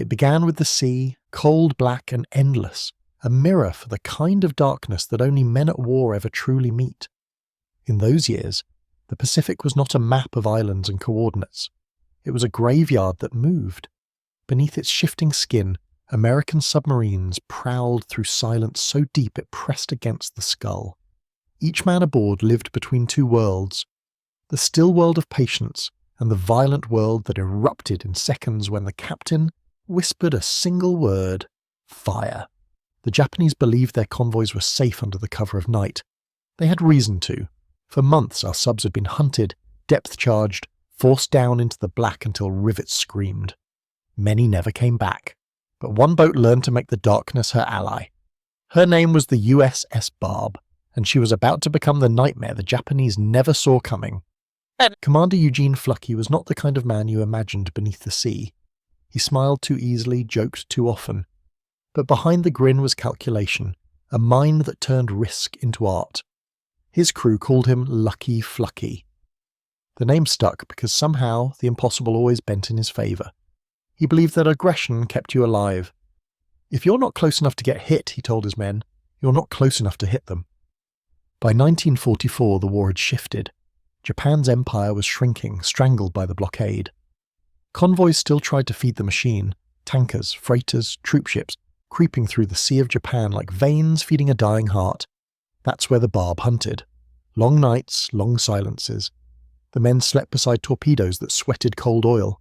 It began with the sea, cold, black, and endless, a mirror for the kind of darkness that only men at war ever truly meet. In those years, the Pacific was not a map of islands and coordinates. It was a graveyard that moved. Beneath its shifting skin, American submarines prowled through silence so deep it pressed against the skull. Each man aboard lived between two worlds, the still world of patience and the violent world that erupted in seconds when the captain whispered a single word: fire. The Japanese believed their convoys were safe under the cover of night. They had reason to. For months our subs had been hunted, depth-charged, forced down into the black until rivets screamed. Many never came back, but one boat learned to make the darkness her ally. Her name was the USS Barb, and she was about to become the nightmare the Japanese never saw coming. Commander Eugene Fluckey was not the kind of man you imagined beneath the sea. He smiled too easily, joked too often. But behind the grin was calculation, a mind that turned risk into art. His crew called him Lucky Fluckey. The name stuck because somehow the impossible always bent in his favour. He believed that aggression kept you alive. If you're not close enough to get hit, he told his men, you're not close enough to hit them. By 1944 the war had shifted. Japan's empire was shrinking, strangled by the blockade. Convoys still tried to feed the machine, tankers, freighters, troopships, creeping through the Sea of Japan like veins feeding a dying heart. That's where the Barb hunted. Long nights, long silences. The men slept beside torpedoes that sweated cold oil.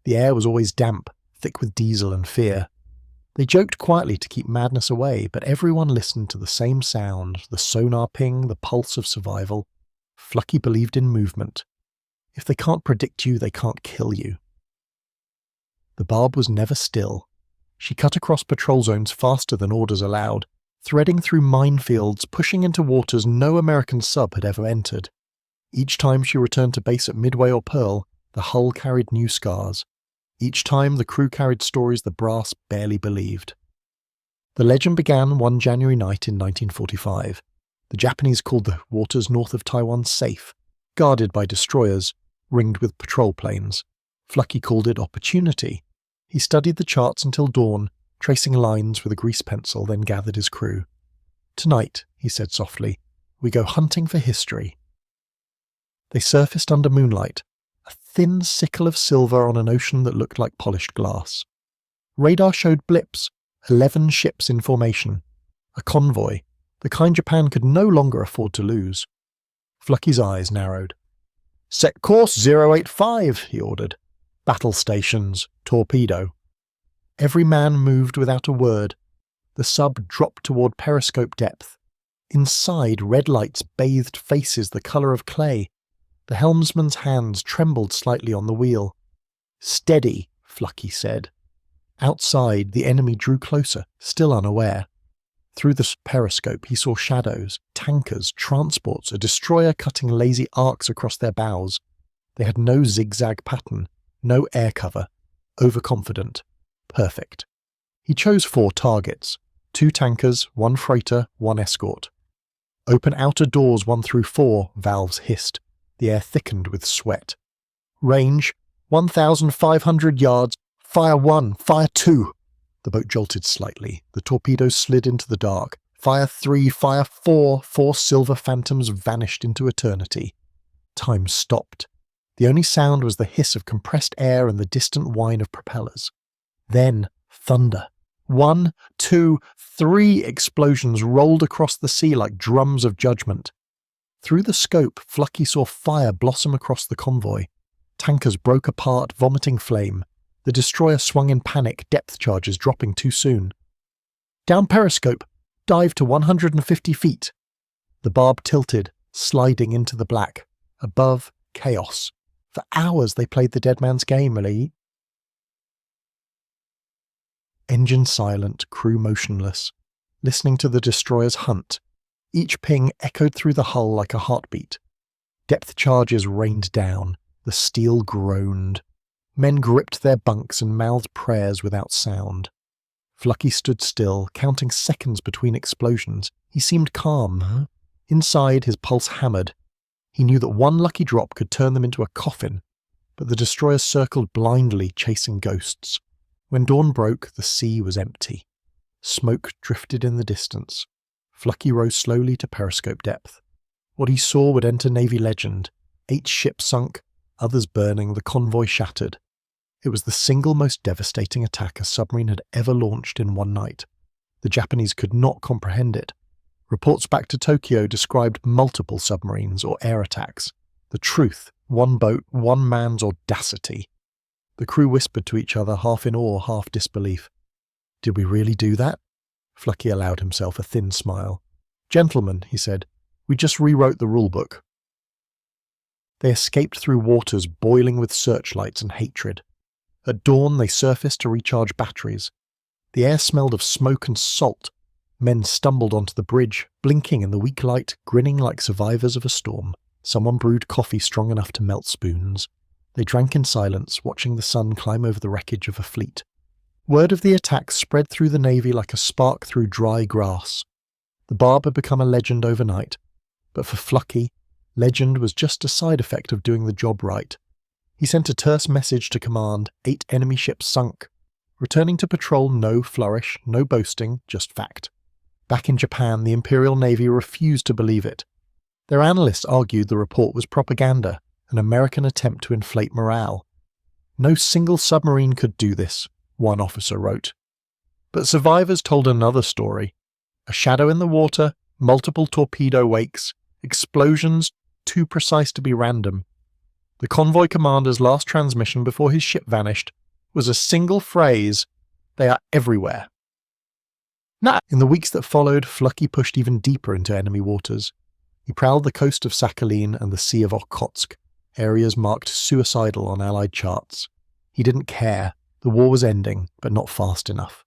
The air was always damp, thick with diesel and fear. They joked quietly to keep madness away, but everyone listened to the same sound, the sonar ping, the pulse of survival. Fluckey believed in movement. If they can't predict you, they can't kill you. The Barb was never still. She cut across patrol zones faster than orders allowed, threading through minefields, pushing into waters no American sub had ever entered. Each time she returned to base at Midway or Pearl, the hull carried new scars. Each time the crew carried stories the brass barely believed. The legend began one January night in 1945. The Japanese called the waters north of Taiwan safe, guarded by destroyers, ringed with patrol planes. Fluckey called it opportunity. He studied the charts until dawn, tracing lines with a grease pencil, then gathered his crew. "Tonight," he said softly, "we go hunting for history." They surfaced under moonlight, a thin sickle of silver on an ocean that looked like polished glass. Radar showed blips, 11 ships in formation. A convoy, the kind Japan could no longer afford to lose. Fluckey's eyes narrowed. "Set course 085, he ordered. "Battle stations, torpedo." Every man moved without a word. The sub dropped toward periscope depth. Inside, red lights bathed faces the colour of clay. The helmsman's hands trembled slightly on the wheel. "Steady," Fluckey said. Outside, the enemy drew closer, still unaware. Through the periscope he saw shadows, tankers, transports, a destroyer cutting lazy arcs across their bows. They had no zigzag pattern, no air cover. Overconfident. Perfect. He chose 4 targets. 2 tankers, 1 freighter, 1 escort. "Open outer doors 1 through 4, valves hissed. The air thickened with sweat. "Range, 1,500 yards. Fire 1, fire 2. The boat jolted slightly. The torpedoes slid into the dark. Fire 3, fire 4. 4 silver phantoms vanished into eternity. Time stopped. The only sound was the hiss of compressed air and the distant whine of propellers. Then thunder. 1, 2, 3 explosions rolled across the sea like drums of judgment. Through the scope, Fluckey saw fire blossom across the convoy. Tankers broke apart, vomiting flame. The destroyer swung in panic, depth charges dropping too soon. "Down periscope! Dive to 150 feet!" The Barb tilted, sliding into the black. Above, chaos. For hours they played the dead man's game, Lee. Engine silent, crew motionless, listening to the destroyer's hunt. Each ping echoed through the hull like a heartbeat. Depth charges rained down. The steel groaned. Men gripped their bunks and mouthed prayers without sound. Fluckey stood still, counting seconds between explosions. He seemed calm. Inside, his pulse hammered. He knew that one lucky drop could turn them into a coffin, but the destroyer circled blindly, chasing ghosts. When dawn broke, the sea was empty. Smoke drifted in the distance. Fluckey rose slowly to periscope depth. What he saw would enter Navy legend. 8 ships sunk, others burning, the convoy shattered. It was the single most devastating attack a submarine had ever launched in one night. The Japanese could not comprehend it. Reports back to Tokyo described multiple submarines or air attacks. The truth, one boat, one man's audacity. The crew whispered to each other, half in awe, half disbelief. Did we really do that? Fluckey allowed himself a thin smile. Gentlemen, he said, we just rewrote the rulebook. They escaped through waters boiling with searchlights and hatred. At dawn, they surfaced to recharge batteries. The air smelled of smoke and salt. Men stumbled onto the bridge, blinking in the weak light, grinning like survivors of a storm. Someone brewed coffee strong enough to melt spoons. They drank in silence, watching the sun climb over the wreckage of a fleet. Word of the attack spread through the Navy like a spark through dry grass. The Barb had become a legend overnight, but for Fluckey, legend was just a side effect of doing the job right. He sent a terse message to command, 8 enemy ships sunk. Returning to patrol, no flourish, no boasting, just fact. Back in Japan, the Imperial Navy refused to believe it. Their analysts argued the report was propaganda, an American attempt to inflate morale. No single submarine could do this, one officer wrote. But survivors told another story. A shadow in the water, multiple torpedo wakes, explosions too precise to be random. The convoy commander's last transmission before his ship vanished was a single phrase, "They are everywhere." In the weeks that followed, Fluckey pushed even deeper into enemy waters. He prowled the coast of Sakhalin and the Sea of Okhotsk, areas marked suicidal on Allied charts. He didn't care. The war was ending, but not fast enough.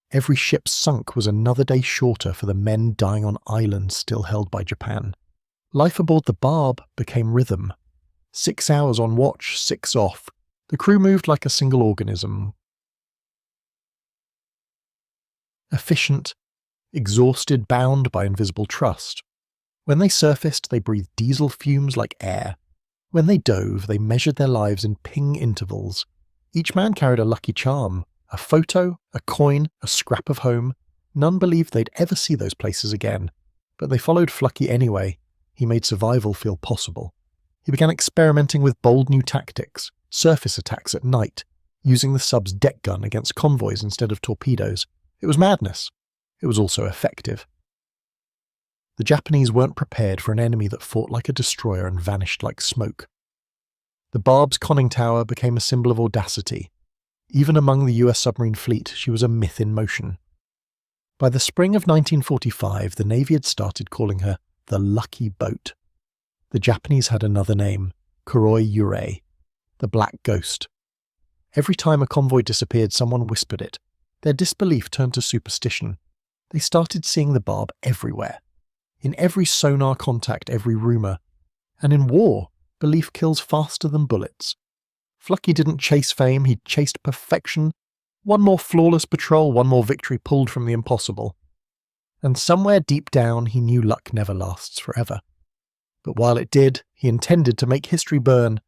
Every ship sunk was another day shorter for the men dying on islands still held by Japan. Life aboard the Barb became rhythm. 6 hours on watch, 6 off. The crew moved like a single organism. Efficient, exhausted, bound by invisible trust. When they surfaced, they breathed diesel fumes like air. When they dove, they measured their lives in ping intervals. Each man carried a lucky charm, a photo, a coin, a scrap of home. None believed they'd ever see those places again. But they followed Fluckey anyway. He made survival feel possible. He began experimenting with bold new tactics, surface attacks at night, using the sub's deck gun against convoys instead of torpedoes. It was madness. It was also effective. The Japanese weren't prepared for an enemy that fought like a destroyer and vanished like smoke. The Barb's conning tower became a symbol of audacity. Even among the US submarine fleet, she was a myth in motion. By the spring of 1945, the Navy had started calling her the Lucky Boat. The Japanese had another name, Kuroi Yurei, the Black Ghost. Every time a convoy disappeared, someone whispered it. Their disbelief turned to superstition. They started seeing the Barb everywhere. In every sonar contact, every rumour. And in war, belief kills faster than bullets. Fluckey didn't chase fame, he chased perfection. One more flawless patrol, one more victory pulled from the impossible. And somewhere deep down, he knew luck never lasts forever. But while it did, he intended to make history burn.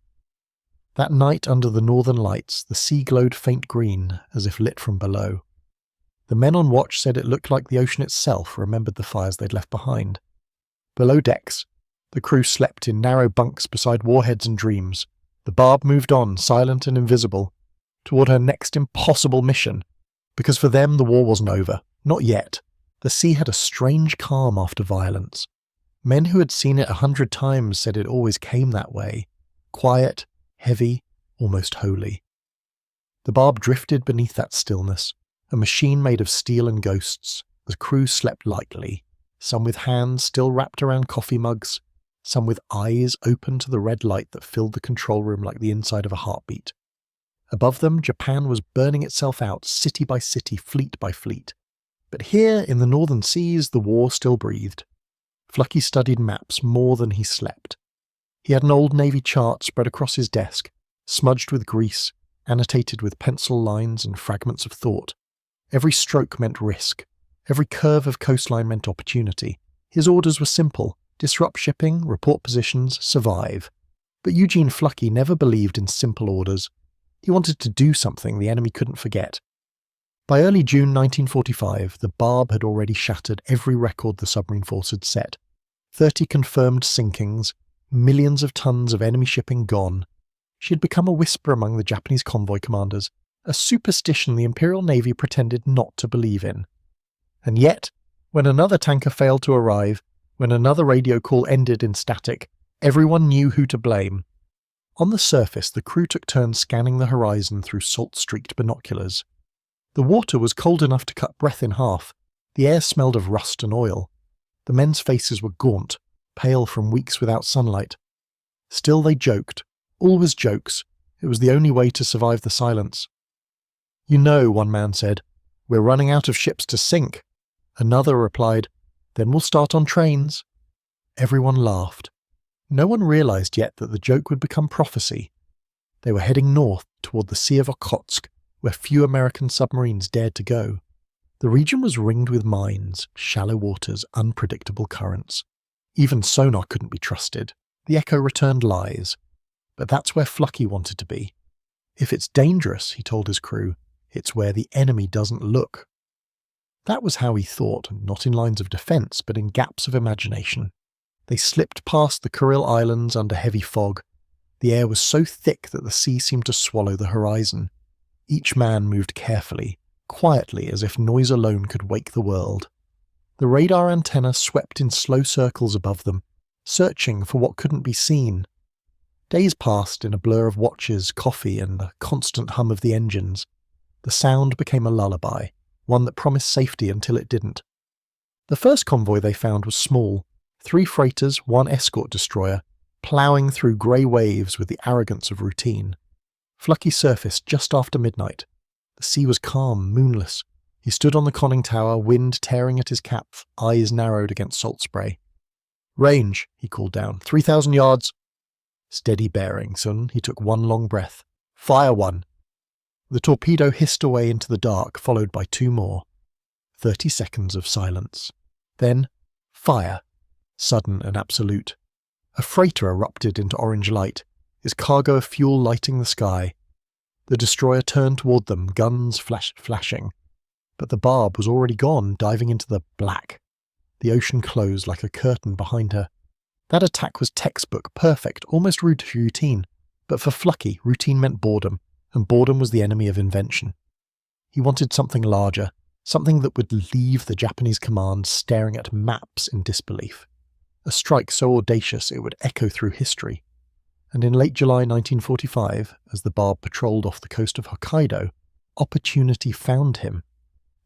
That night under the northern lights, the sea glowed faint green, as if lit from below. The men on watch said it looked like the ocean itself remembered the fires they'd left behind. Below decks, the crew slept in narrow bunks beside warheads and dreams. The Barb moved on, silent and invisible, toward her next impossible mission, because for them the war wasn't over. Not yet. The sea had a strange calm after violence. Men who had seen it 100 times said it always came that way. Quiet, heavy, almost holy. The Barb drifted beneath that stillness, a machine made of steel and ghosts. The crew slept lightly, some with hands still wrapped around coffee mugs, some with eyes open to the red light that filled the control room like the inside of a heartbeat. Above them, Japan was burning itself out, city by city, fleet by fleet. But here, in the northern seas, the war still breathed. Fluckey studied maps more than he slept. He had an old Navy chart spread across his desk, smudged with grease, annotated with pencil lines and fragments of thought. Every stroke meant risk. Every curve of coastline meant opportunity. His orders were simple. Disrupt shipping, report positions, survive. But Eugene Fluckey never believed in simple orders. He wanted to do something the enemy couldn't forget. By early June 1945, the Barb had already shattered every record the submarine force had set. 30 confirmed sinkings, millions of tons of enemy shipping gone. She had become a whisper among the Japanese convoy commanders, a superstition the Imperial Navy pretended not to believe in. And yet, when another tanker failed to arrive, when another radio call ended in static, everyone knew who to blame. On the surface, the crew took turns scanning the horizon through salt-streaked binoculars. The water was cold enough to cut breath in half. The air smelled of rust and oil. The men's faces were gaunt, pale from weeks without sunlight. Still they joked. Always jokes. It was the only way to survive the silence. "You know," one man said, "we're running out of ships to sink." Another replied, "Then we'll start on trains." Everyone laughed. No one realized yet that the joke would become prophecy. They were heading north toward the Sea of Okhotsk, where few American submarines dared to go. The region was ringed with mines, shallow waters, unpredictable currents. Even sonar couldn't be trusted. The echo returned lies. But that's where Fluckey wanted to be. If it's dangerous, he told his crew, it's where the enemy doesn't look. That was how he thought, not in lines of defence, but in gaps of imagination. They slipped past the Kuril Islands under heavy fog. The air was so thick that the sea seemed to swallow the horizon. Each man moved carefully, quietly, as if noise alone could wake the world. The radar antenna swept in slow circles above them, searching for what couldn't be seen. Days passed in a blur of watches, coffee, and the constant hum of the engines. The sound became a lullaby, one that promised safety until it didn't. The first convoy they found was small, 3 freighters, 1 escort destroyer, ploughing through grey waves with the arrogance of routine. Fluckey surfaced just after midnight. The sea was calm, moonless. He stood on the conning tower, wind tearing at his cap, eyes narrowed against salt spray. "Range," he called down, 3,000 yards. "Steady bearing, son." He took one long breath. "Fire one." The torpedo hissed away into the dark, followed by 2 more. 30 seconds of silence. Then, fire. Sudden and absolute. A freighter erupted into orange light, its cargo of fuel lighting the sky. The destroyer turned toward them, guns flashing. But the Barb was already gone, diving into the black. The ocean closed like a curtain behind her. That attack was textbook, perfect, almost routine. But for Fluckey, routine meant boredom, and boredom was the enemy of invention. He wanted something larger, something that would leave the Japanese command staring at maps in disbelief. A strike so audacious it would echo through history. And in late July 1945, as the Barb patrolled off the coast of Hokkaido, opportunity found him.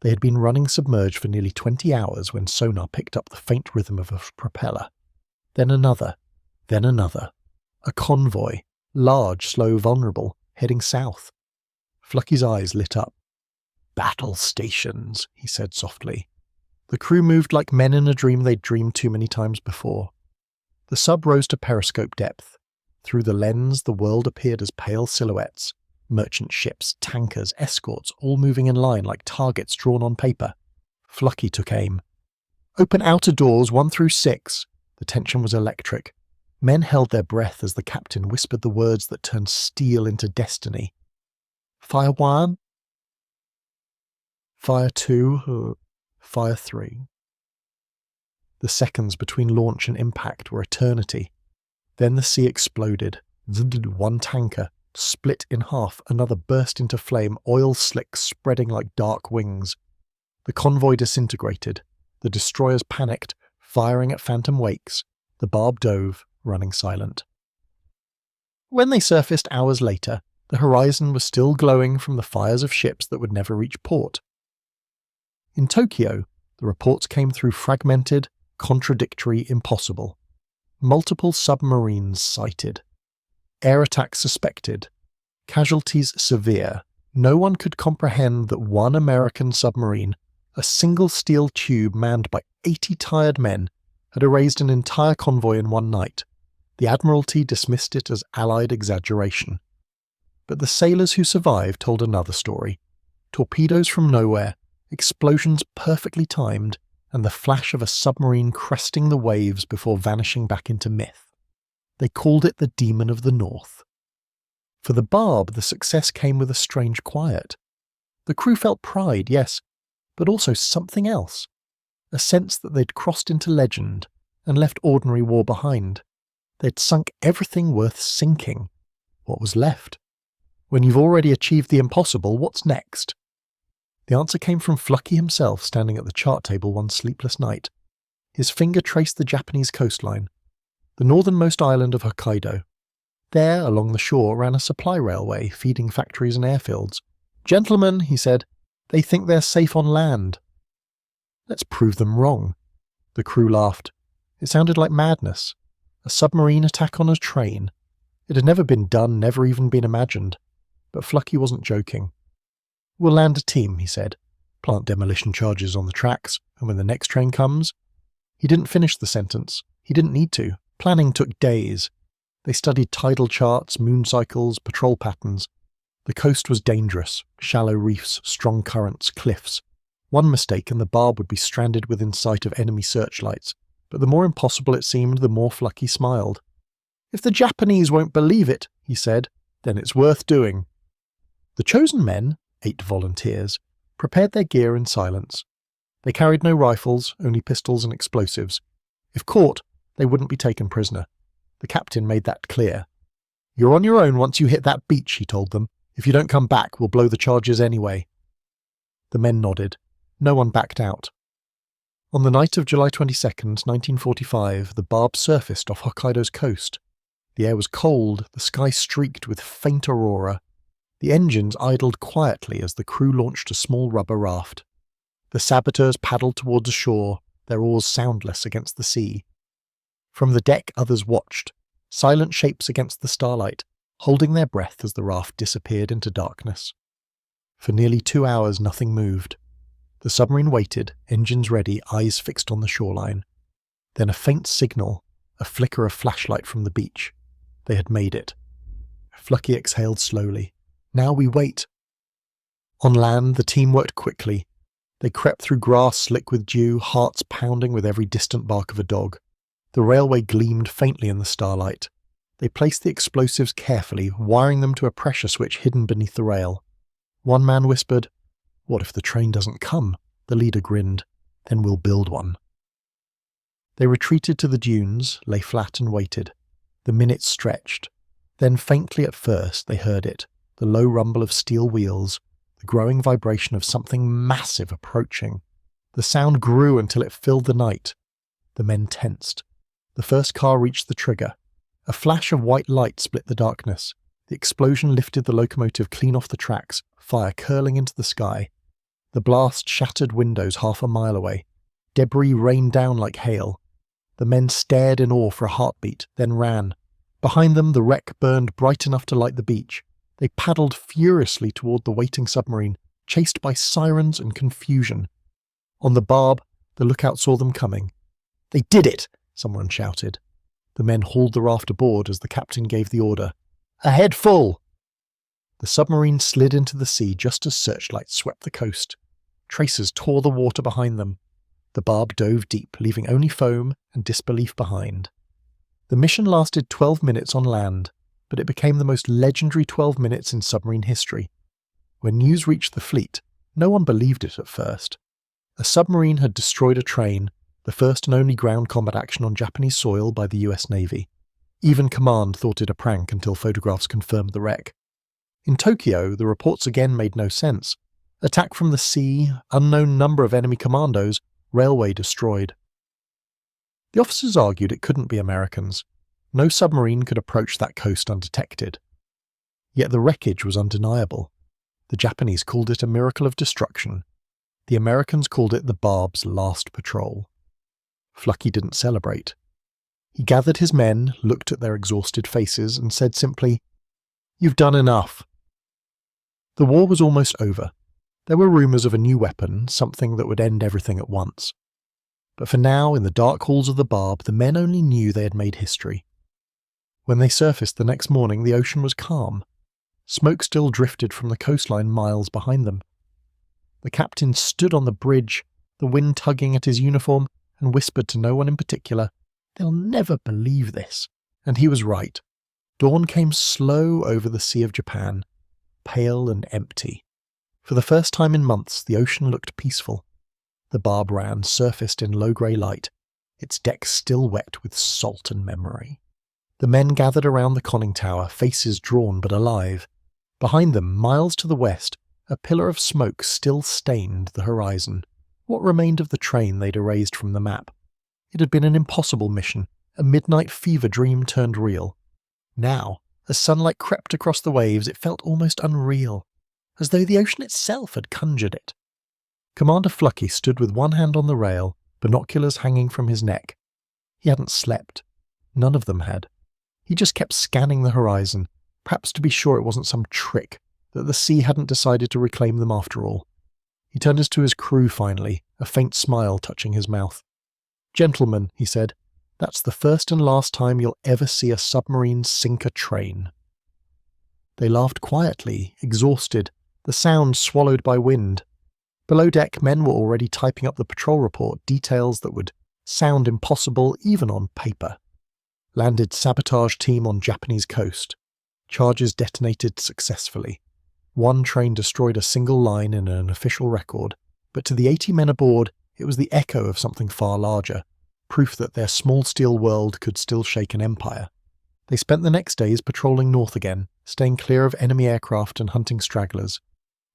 They had been running submerged for nearly 20 hours when sonar picked up the faint rhythm of a propeller. Then another. Then another. A convoy, large, slow, vulnerable, heading south. Fluckey's eyes lit up. "Battle stations," he said softly. The crew moved like men in a dream they'd dreamed too many times before. The sub rose to periscope depth. Through the lens, the world appeared as pale silhouettes. Merchant ships, tankers, escorts, all moving in line like targets drawn on paper. Fluckey took aim. "Open outer doors 1 through 6. The tension was electric. Men held their breath as the captain whispered the words that turned steel into destiny. "Fire 1. Fire 2. Fire 3. The seconds between launch and impact were eternity. Then the sea exploded. One tanker, split in half, another burst into flame, oil slicks spreading like dark wings. The convoy disintegrated. The destroyers panicked, firing at phantom wakes. The Barb dove, running silent. When they surfaced hours later, the horizon was still glowing from the fires of ships that would never reach port. In Tokyo, the reports came through fragmented, contradictory, impossible. Multiple submarines sighted. Air attacks suspected. Casualties severe. No one could comprehend that one American submarine, a single steel tube manned by 80 tired men, had erased an entire convoy in one night. The Admiralty dismissed it as Allied exaggeration. But the sailors who survived told another story. Torpedoes from nowhere, explosions perfectly timed, and the flash of a submarine cresting the waves before vanishing back into myth. They called it the Demon of the North. For the Barb, the success came with a strange quiet. The crew felt pride, yes, but also something else. A sense that they'd crossed into legend and left ordinary war behind. They'd sunk everything worth sinking. What was left? When you've already achieved the impossible, what's next? The answer came from Fluckey himself, standing at the chart table one sleepless night. His finger traced the Japanese coastline, the northernmost island of Hokkaido. There, along the shore, ran a supply railway feeding factories and airfields. "Gentlemen," he said, "they think they're safe on land." "Let's prove them wrong." The crew laughed. It sounded like madness. A submarine attack on a train. It had never been done, never even been imagined. But Fluckey wasn't joking. "We'll land a team," he said. "Plant demolition charges on the tracks, and when the next train comes—" He didn't finish the sentence. He didn't need to. Planning took days. They studied tidal charts, moon cycles, patrol patterns. The coast was dangerous. Shallow reefs, strong currents, cliffs. One mistake and the Barb would be stranded within sight of enemy searchlights. But the more impossible it seemed, the more Fluckey smiled. "If the Japanese won't believe it," he said, "then it's worth doing." The chosen men, 8 volunteers, prepared their gear in silence. They carried no rifles, only pistols and explosives. If caught, they wouldn't be taken prisoner. The captain made that clear. "You're on your own once you hit that beach," he told them. "If you don't come back, we'll blow the charges anyway." The men nodded. No one backed out. On the night of July 22nd, 1945, the Barb surfaced off Hokkaido's coast. The air was cold, the sky streaked with faint aurora. The engines idled quietly as the crew launched a small rubber raft. The saboteurs paddled towards the shore, their oars soundless against the sea. From the deck others watched, silent shapes against the starlight, holding their breath as the raft disappeared into darkness. For nearly 2 hours nothing moved. The submarine waited, engines ready, eyes fixed on the shoreline. Then a faint signal, a flicker of flashlight from the beach. They had made it. Fluckey exhaled slowly. "Now we wait." On land, the team worked quickly. They crept through grass slick with dew, hearts pounding with every distant bark of a dog. The railway gleamed faintly in the starlight. They placed the explosives carefully, wiring them to a pressure switch hidden beneath the rail. One man whispered, "What if the train doesn't come?" The leader grinned. "Then we'll build one." They retreated to the dunes, lay flat and waited. The minutes stretched. Then faintly at first they heard it, the low rumble of steel wheels, the growing vibration of something massive approaching. The sound grew until it filled the night. The men tensed. The first car reached the trigger. A flash of white light split the darkness. The explosion lifted the locomotive clean off the tracks, fire curling into the sky. The blast shattered windows half a mile away. Debris rained down like hail. The men stared in awe for a heartbeat, then ran. Behind them the wreck burned bright enough to light the beach. They paddled furiously toward the waiting submarine, chased by sirens and confusion. On the Barb, the lookout saw them coming. "They did it!" someone shouted. The men hauled the raft aboard as the captain gave the order. "Ahead full!" The submarine slid into the sea just as searchlights swept the coast. Tracers tore the water behind them. The Barb dove deep, leaving only foam and disbelief behind. The mission lasted 12 minutes on land, but it became the most legendary 12 minutes in submarine history. When news reached the fleet, no one believed it at first. A submarine had destroyed a train, the first and only ground combat action on Japanese soil by the US Navy. Even command thought it a prank until photographs confirmed the wreck. In Tokyo, the reports again made no sense. Attack from the sea, unknown number of enemy commandos, railway destroyed. The officers argued it couldn't be Americans. No submarine could approach that coast undetected. Yet the wreckage was undeniable. The Japanese called it a miracle of destruction. The Americans called it the Barb's last patrol. Fluckey didn't celebrate. He gathered his men, looked at their exhausted faces, and said simply, "You've done enough." The war was almost over. There were rumours of a new weapon, something that would end everything at once. But for now, in the dark halls of the Barb, the men only knew they had made history. When they surfaced the next morning, the ocean was calm. Smoke still drifted from the coastline miles behind them. The captain stood on the bridge, the wind tugging at his uniform, and whispered to no one in particular, "They'll never believe this." And he was right. Dawn came slow over the Sea of Japan, pale and empty. For the first time in months, the ocean looked peaceful. The Barb ran, surfaced in low grey light, its deck still wet with salt and memory. The men gathered around the conning tower, faces drawn but alive. Behind them, miles to the west, a pillar of smoke still stained the horizon. What remained of the train they'd erased from the map? It had been an impossible mission, a midnight fever dream turned real. Now, as sunlight crept across the waves, it felt almost unreal, as though the ocean itself had conjured it. Commander Fluckey stood with one hand on the rail, binoculars hanging from his neck. He hadn't slept. None of them had. He just kept scanning the horizon, perhaps to be sure it wasn't some trick, that the sea hadn't decided to reclaim them after all. He turned to his crew finally, a faint smile touching his mouth. "Gentlemen," he said, "that's the first and last time you'll ever see a submarine sink a train." They laughed quietly, exhausted, the sound swallowed by wind. Below deck, men were already typing up the patrol report, details that would sound impossible even on paper. Landed sabotage team on Japanese coast. Charges detonated successfully. One train destroyed a single line in an official record, but to the 80 men aboard, it was the echo of something far larger, proof that their small steel world could still shake an empire. They spent the next days patrolling north again, staying clear of enemy aircraft and hunting stragglers.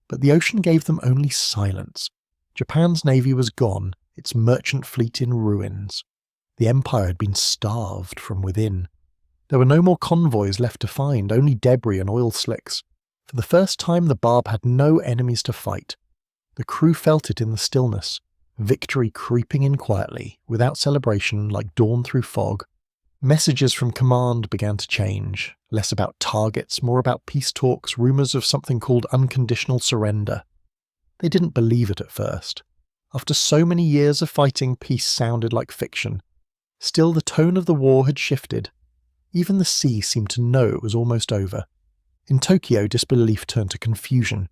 But the ocean gave them only silence. Japan's navy was gone, its merchant fleet in ruins. The empire had been starved from within. There were no more convoys left to find, only debris and oil slicks. For the first time, the Barb had no enemies to fight. The crew felt it in the stillness, victory creeping in quietly, without celebration, like dawn through fog. Messages from command began to change, less about targets, more about peace talks, rumours of something called unconditional surrender. They didn't believe it at first. After so many years of fighting, peace sounded like fiction. Still, the tone of the war had shifted. Even the sea seemed to know it was almost over. In Tokyo, disbelief turned to confusion.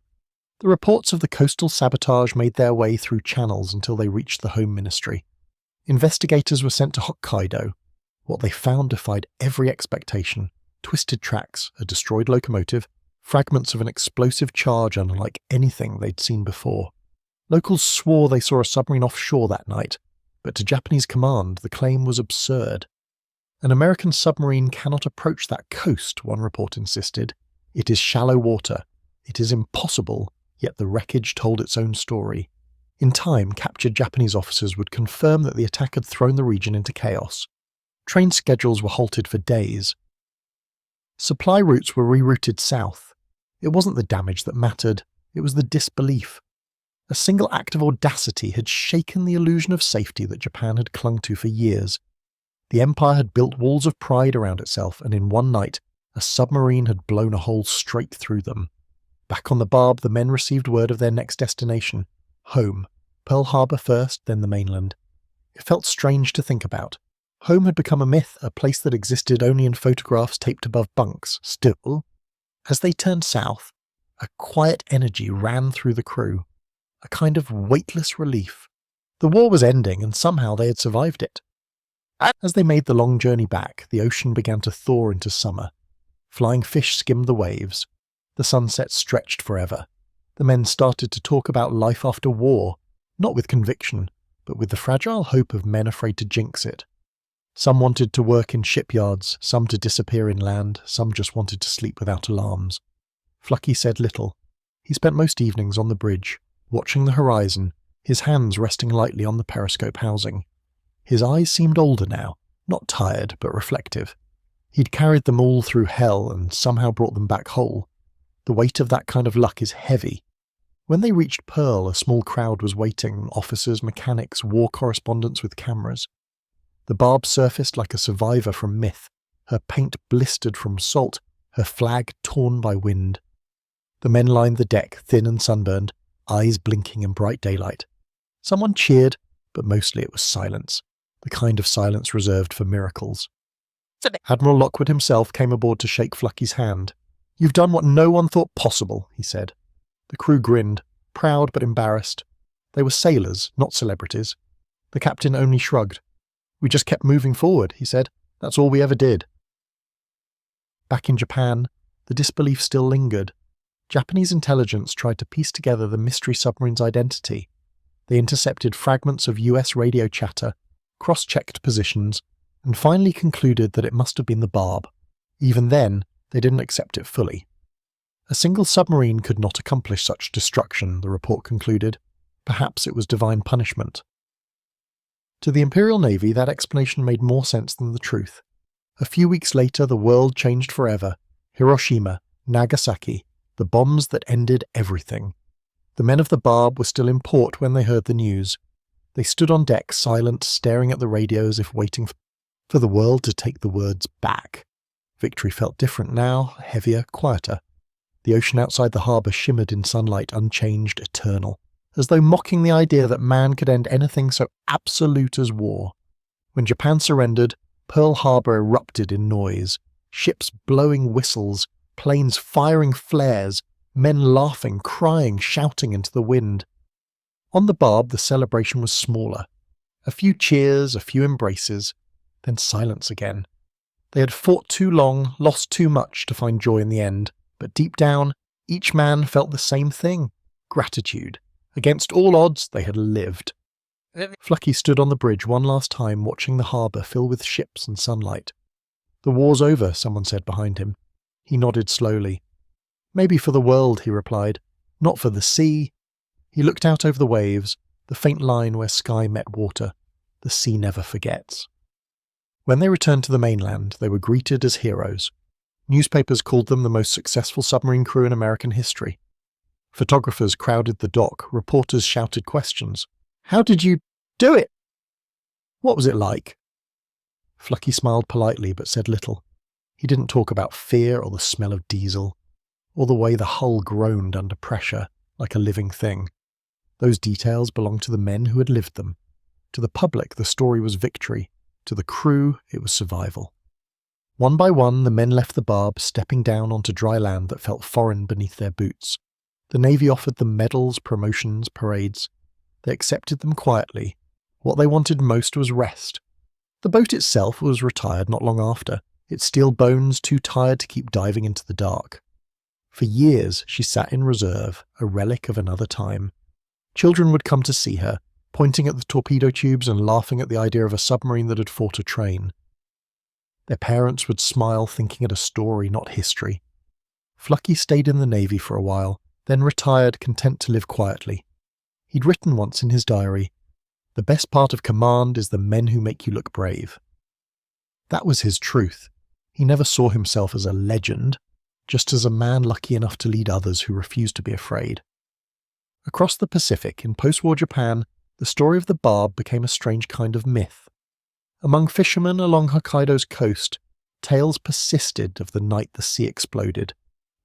The reports of the coastal sabotage made their way through channels until they reached the Home Ministry. Investigators were sent to Hokkaido. What they found defied every expectation. Twisted tracks, a destroyed locomotive, fragments of an explosive charge unlike anything they'd seen before. Locals swore they saw a submarine offshore that night, but to Japanese command the claim was absurd. An American submarine cannot approach that coast, one report insisted. It is shallow water. It is impossible, yet the wreckage told its own story. In time, captured Japanese officers would confirm that the attack had thrown the region into chaos. Train schedules were halted for days. Supply routes were rerouted south. It wasn't the damage that mattered, it was the disbelief. A single act of audacity had shaken the illusion of safety that Japan had clung to for years. The empire had built walls of pride around itself, and in one night, a submarine had blown a hole straight through them. Back on the Barb, the men received word of their next destination. Home. Pearl Harbor first, then the mainland. It felt strange to think about. Home had become a myth, a place that existed only in photographs taped above bunks. Still, as they turned south, a quiet energy ran through the crew, a kind of weightless relief. The war was ending, and somehow they had survived it. As they made the long journey back, the ocean began to thaw into summer. Flying fish skimmed the waves. The sunset stretched forever. The men started to talk about life after war, not with conviction, but with the fragile hope of men afraid to jinx it. Some wanted to work in shipyards, some to disappear inland, some just wanted to sleep without alarms. Fluckey said little. He spent most evenings on the bridge, watching the horizon, his hands resting lightly on the periscope housing. His eyes seemed older now, not tired but reflective. He'd carried them all through hell and somehow brought them back whole. The weight of that kind of luck is heavy. When they reached Pearl, a small crowd was waiting, officers, mechanics, war correspondents with cameras. The Barb surfaced like a survivor from myth, her paint blistered from salt, her flag torn by wind. The men lined the deck, thin and sunburned, eyes blinking in bright daylight. Someone cheered, but mostly it was silence, the kind of silence reserved for miracles. Admiral Lockwood himself came aboard to shake Fluckey's hand. "You've done what no one thought possible," he said. The crew grinned, proud but embarrassed. They were sailors, not celebrities. The captain only shrugged. "We just kept moving forward," he said. "That's all we ever did." Back in Japan, the disbelief still lingered. Japanese intelligence tried to piece together the mystery submarine's identity. They intercepted fragments of US radio chatter, cross-checked positions, and finally concluded that it must have been the Barb. Even then, they didn't accept it fully. A single submarine could not accomplish such destruction, the report concluded. Perhaps it was divine punishment. To the Imperial Navy, that explanation made more sense than the truth. A few weeks later, the world changed forever. Hiroshima, Nagasaki, the bombs that ended everything. The men of the Barb were still in port when they heard the news. They stood on deck, silent, staring at the radio as if waiting for the world to take the words back. Victory felt different now, heavier, quieter. The ocean outside the harbour shimmered in sunlight, unchanged, eternal, as though mocking the idea that man could end anything so absolute as war. When Japan surrendered, Pearl Harbor erupted in noise, ships blowing whistles, planes firing flares, men laughing, crying, shouting into the wind. On the Barb, the celebration was smaller. A few cheers, a few embraces, then silence again. They had fought too long, lost too much to find joy in the end, but deep down, each man felt the same thing: gratitude. Against all odds, they had lived. Fluckey stood on the bridge one last time, watching the harbour fill with ships and sunlight. "The war's over," someone said behind him. He nodded slowly. "Maybe for the world," he replied. "Not for the sea." He looked out over the waves, the faint line where sky met water. The sea never forgets. When they returned to the mainland, they were greeted as heroes. Newspapers called them the most successful submarine crew in American history. Photographers crowded the dock, reporters shouted questions. "How did you do it? What was it like?" Fluckey smiled politely but said little. He didn't talk about fear or the smell of diesel, or the way the hull groaned under pressure like a living thing. Those details belonged to the men who had lived them. To the public, the story was victory. To the crew, it was survival. One by one, the men left the Barb, stepping down onto dry land that felt foreign beneath their boots. The Navy offered them medals, promotions, parades. They accepted them quietly. What they wanted most was rest. The boat itself was retired not long after, its steel bones too tired to keep diving into the dark. For years, she sat in reserve, a relic of another time. Children would come to see her, pointing at the torpedo tubes and laughing at the idea of a submarine that had fought a train. Their parents would smile, thinking it a story, not history. Fluckey stayed in the Navy for a while, then retired, content to live quietly. He'd written once in his diary, "The best part of command is the men who make you look brave." That was his truth. He never saw himself as a legend, just as a man lucky enough to lead others who refused to be afraid. Across the Pacific, in post-war Japan, the story of the Barb became a strange kind of myth. Among fishermen along Hokkaido's coast, tales persisted of the night the sea exploded,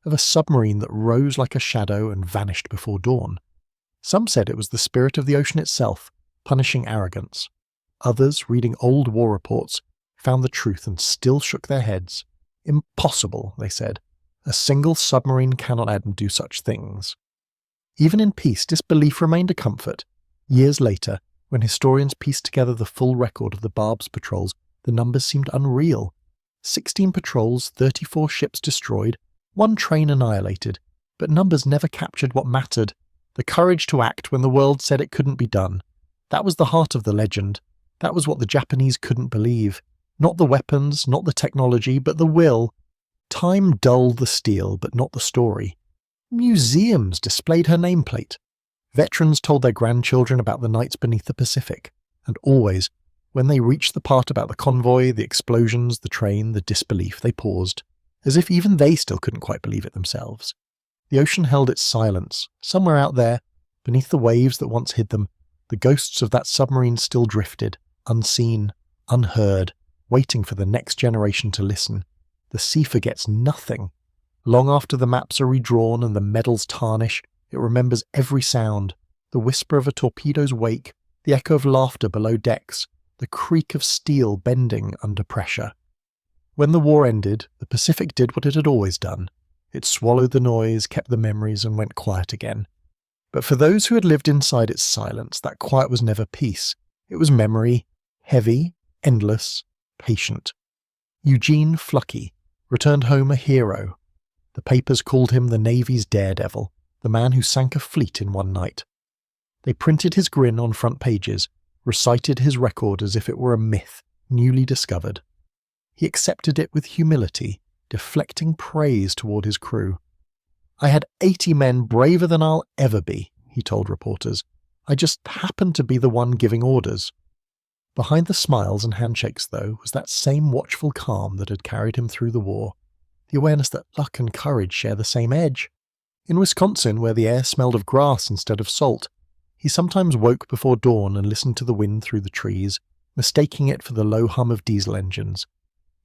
of a submarine that rose like a shadow and vanished before dawn. Some said it was the spirit of the ocean itself, punishing arrogance. Others, reading old war reports, found the truth and still shook their heads. "Impossible," they said. "A single submarine cannot do such things." Even in peace, disbelief remained a comfort. Years later, when historians pieced together the full record of the Barb's patrols, the numbers seemed unreal. 16 patrols, 34 ships destroyed, 1 train annihilated, but numbers never captured what mattered: the courage to act when the world said it couldn't be done. That was the heart of the legend. That was what the Japanese couldn't believe. Not the weapons, not the technology, but the will. Time dulled the steel, but not the story. Museums displayed her nameplate. Veterans told their grandchildren about the nights beneath the Pacific. And always, when they reached the part about the convoy, the explosions, the train, the disbelief, they paused, as if even they still couldn't quite believe it themselves. The ocean held its silence. Somewhere out there, beneath the waves that once hid them, the ghosts of that submarine still drifted, unseen, unheard, waiting for the next generation to listen. The sea forgets nothing. Long after the maps are redrawn and the medals tarnish, it remembers every sound: the whisper of a torpedo's wake, the echo of laughter below decks, the creak of steel bending under pressure. When the war ended, the Pacific did what it had always done. It swallowed the noise, kept the memories, and went quiet again. But for those who had lived inside its silence, that quiet was never peace. It was memory, heavy, endless, patient. Eugene Fluckey returned home a hero. The papers called him the Navy's daredevil, the man who sank a fleet in one night. They printed his grin on front pages, recited his record as if it were a myth, newly discovered. He accepted it with humility, deflecting praise toward his crew. "I had 80 men braver than I'll ever be," he told reporters. "I just happened to be the one giving orders." Behind the smiles and handshakes, though, was that same watchful calm that had carried him through the war, the awareness that luck and courage share the same edge. In Wisconsin, where the air smelled of grass instead of salt, he sometimes woke before dawn and listened to the wind through the trees, mistaking it for the low hum of diesel engines.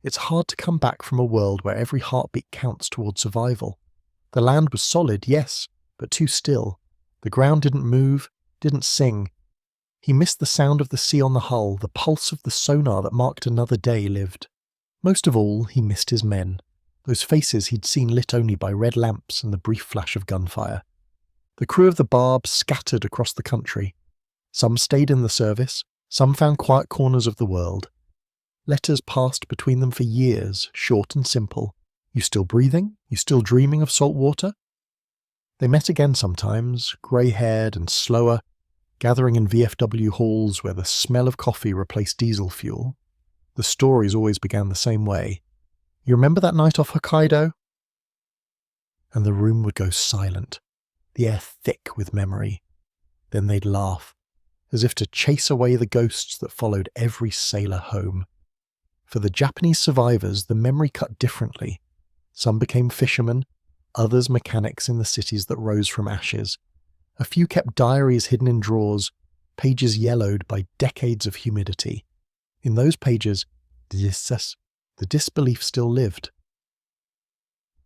It's hard to come back from a world where every heartbeat counts toward survival. The land was solid, yes, but too still. The ground didn't move, didn't sing. He missed the sound of the sea on the hull, the pulse of the sonar that marked another day lived. Most of all, he missed his men, those faces he'd seen lit only by red lamps and the brief flash of gunfire. The crew of the Barb scattered across the country. Some stayed in the service, some found quiet corners of the world. Letters passed between them for years, short and simple. "You still breathing? You still dreaming of salt water?" They met again sometimes, grey-haired and slower, gathering in VFW halls where the smell of coffee replaced diesel fuel. The stories always began the same way. "You remember that night off Hokkaido?" And the room would go silent, the air thick with memory. Then they'd laugh, as if to chase away the ghosts that followed every sailor home. For the Japanese survivors, the memory cut differently. Some became fishermen, others mechanics in the cities that rose from ashes. A few kept diaries hidden in drawers, pages yellowed by decades of humidity. In those pages, the disbelief still lived.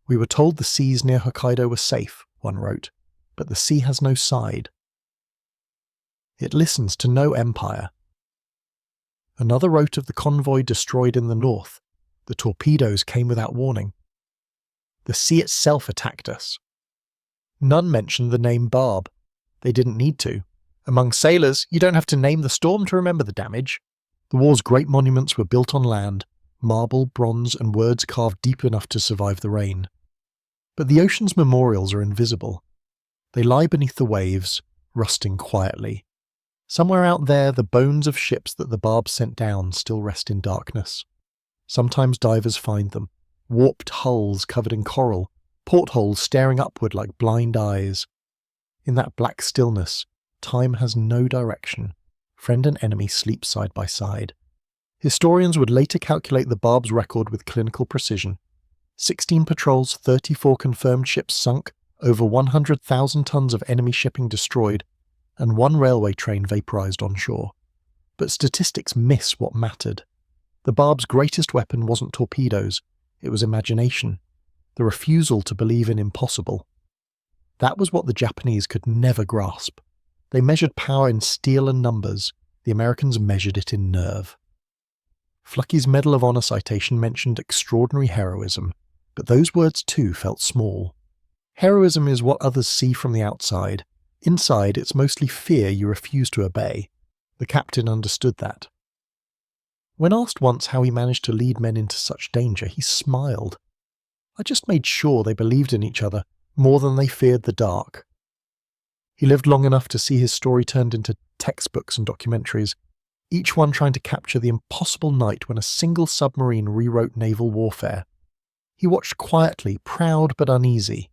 "We were told the seas near Hokkaido were safe," one wrote, "but the sea has no side. It listens to no empire." Another wrote of the convoy destroyed in the north. "The torpedoes came without warning. The sea itself attacked us." None mentioned the name Barb. They didn't need to. Among sailors, you don't have to name the storm to remember the damage. The war's great monuments were built on land, marble, bronze, and words carved deep enough to survive the rain. But the ocean's memorials are invisible. They lie beneath the waves, rusting quietly. Somewhere out there, the bones of ships that the Barb sent down still rest in darkness. Sometimes divers find them, warped hulls covered in coral, portholes staring upward like blind eyes. In that black stillness, time has no direction. Friend and enemy sleep side by side. Historians would later calculate the Barb's record with clinical precision. 16 patrols, 34 confirmed ships sunk, over 100,000 tons of enemy shipping destroyed, and one railway train vaporized on shore. But statistics miss what mattered. The Barb's greatest weapon wasn't torpedoes, it was imagination, the refusal to believe in impossible. That was what the Japanese could never grasp. They measured power in steel and numbers, the Americans measured it in nerve. Fluckey's Medal of Honor citation mentioned extraordinary heroism, but those words too felt small. Heroism is what others see from the outside. Inside, it's mostly fear you refuse to obey. The captain understood that. When asked once how he managed to lead men into such danger, he smiled. "I just made sure they believed in each other more than they feared the dark." He lived long enough to see his story turned into textbooks and documentaries, each one trying to capture the impossible night when a single submarine rewrote naval warfare. He watched quietly, proud but uneasy.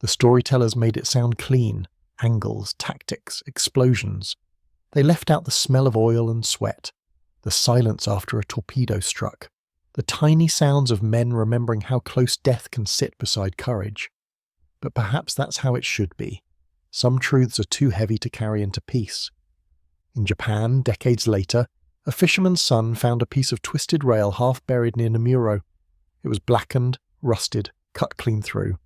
The storytellers made it sound clean. Angles, tactics, explosions. They left out the smell of oil and sweat, the silence after a torpedo struck, the tiny sounds of men remembering how close death can sit beside courage. But perhaps that's how it should be. Some truths are too heavy to carry into peace. In Japan, decades later, a fisherman's son found a piece of twisted rail half buried near Namuro. It was blackened, rusted, cut clean through.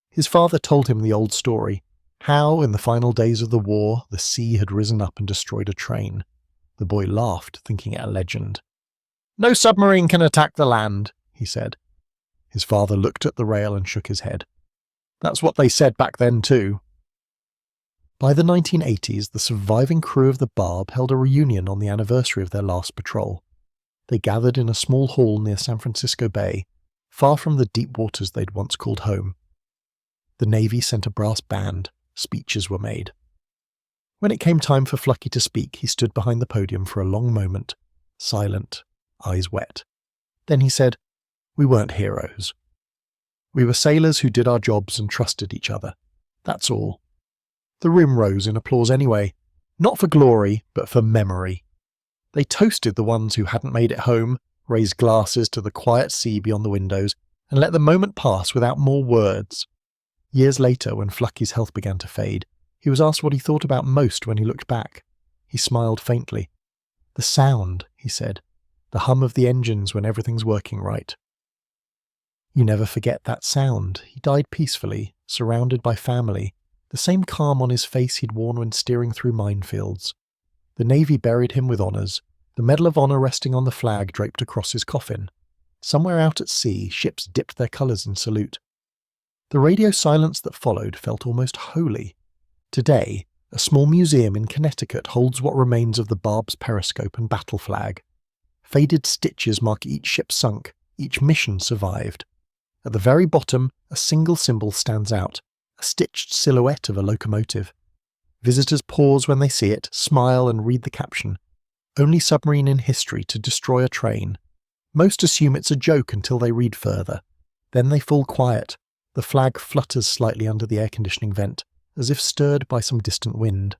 His father told him the old story, how, in the final days of the war, the sea had risen up and destroyed a train. The boy laughed, thinking it a legend. "No submarine can attack the land," he said. His father looked at the rail and shook his head. "That's what they said back then too." By the 1980s, the surviving crew of the Barb held a reunion on the anniversary of their last patrol. They gathered in a small hall near San Francisco Bay, far from the deep waters they'd once called home. The Navy sent a brass band. Speeches were made. When it came time for Fluckey to speak, he stood behind the podium for a long moment, silent, eyes wet. Then he said, "We weren't heroes. We were sailors who did our jobs and trusted each other. That's all." The room rose in applause anyway, not for glory, but for memory. They toasted the ones who hadn't made it home, raised glasses to the quiet sea beyond the windows, and let the moment pass without more words. Years later, when Fluckey's health began to fade, he was asked what he thought about most when he looked back. He smiled faintly. "The sound," he said. "The hum of the engines when everything's working right." You never forget that sound. He died peacefully, surrounded by family, the same calm on his face he'd worn when steering through minefields. The Navy buried him with honours, the Medal of Honour resting on the flag draped across his coffin. Somewhere out at sea, ships dipped their colours in salute. The radio silence that followed felt almost holy. Today, a small museum in Connecticut holds what remains of the Barb's periscope and battle flag. Faded stitches mark each ship sunk, each mission survived. At the very bottom, a single symbol stands out, a stitched silhouette of a locomotive. Visitors pause when they see it, smile and read the caption. "Only submarine in history to destroy a train." Most assume it's a joke until they read further. Then they fall quiet. The flag flutters slightly under the air conditioning vent, as if stirred by some distant wind.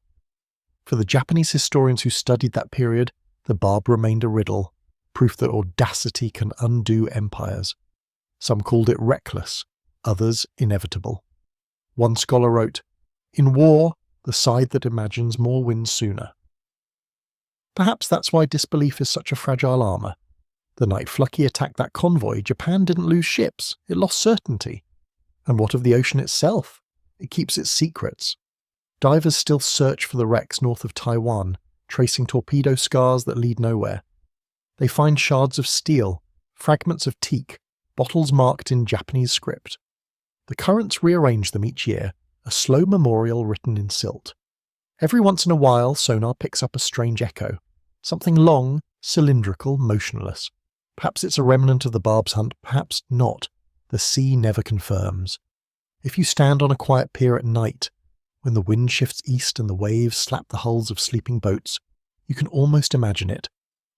For the Japanese historians who studied that period, the Barb remained a riddle, proof that audacity can undo empires. Some called it reckless, others inevitable. One scholar wrote, "In war, the side that imagines more wins sooner." Perhaps that's why disbelief is such a fragile armour. The night Fluckey attacked that convoy, Japan didn't lose ships, it lost certainty. And what of the ocean itself? It keeps its secrets. Divers still search for the wrecks north of Taiwan, tracing torpedo scars that lead nowhere. They find shards of steel, fragments of teak, bottles marked in Japanese script. The currents rearrange them each year, a slow memorial written in silt. Every once in a while, sonar picks up a strange echo. Something long, cylindrical, motionless. Perhaps it's a remnant of the Barb's hunt, perhaps not. The sea never confirms. If you stand on a quiet pier at night, when the wind shifts east and the waves slap the hulls of sleeping boats, you can almost imagine it.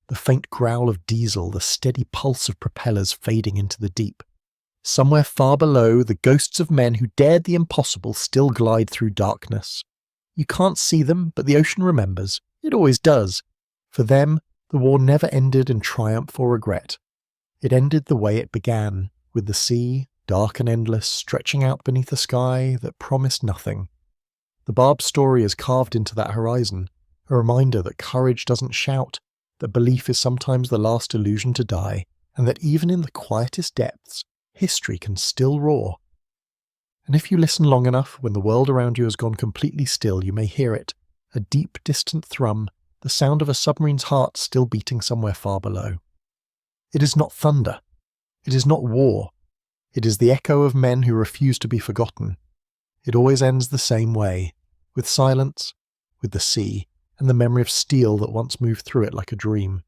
The faint growl of diesel, the steady pulse of propellers fading into the deep. Somewhere far below, the ghosts of men who dared the impossible still glide through darkness. You can't see them, but the ocean remembers. It always does. For them, the war never ended in triumph or regret. It ended the way it began, with the sea, dark and endless, stretching out beneath a sky that promised nothing. The Barb story is carved into that horizon, a reminder that courage doesn't shout, that belief is sometimes the last illusion to die, and that even in the quietest depths, history can still roar. And if you listen long enough, when the world around you has gone completely still, you may hear it, a deep, distant thrum, the sound of a submarine's heart still beating somewhere far below. It is not thunder. It is not war. It is the echo of men who refuse to be forgotten. It always ends the same way, with silence, with the sea, and the memory of steel that once moved through it like a dream.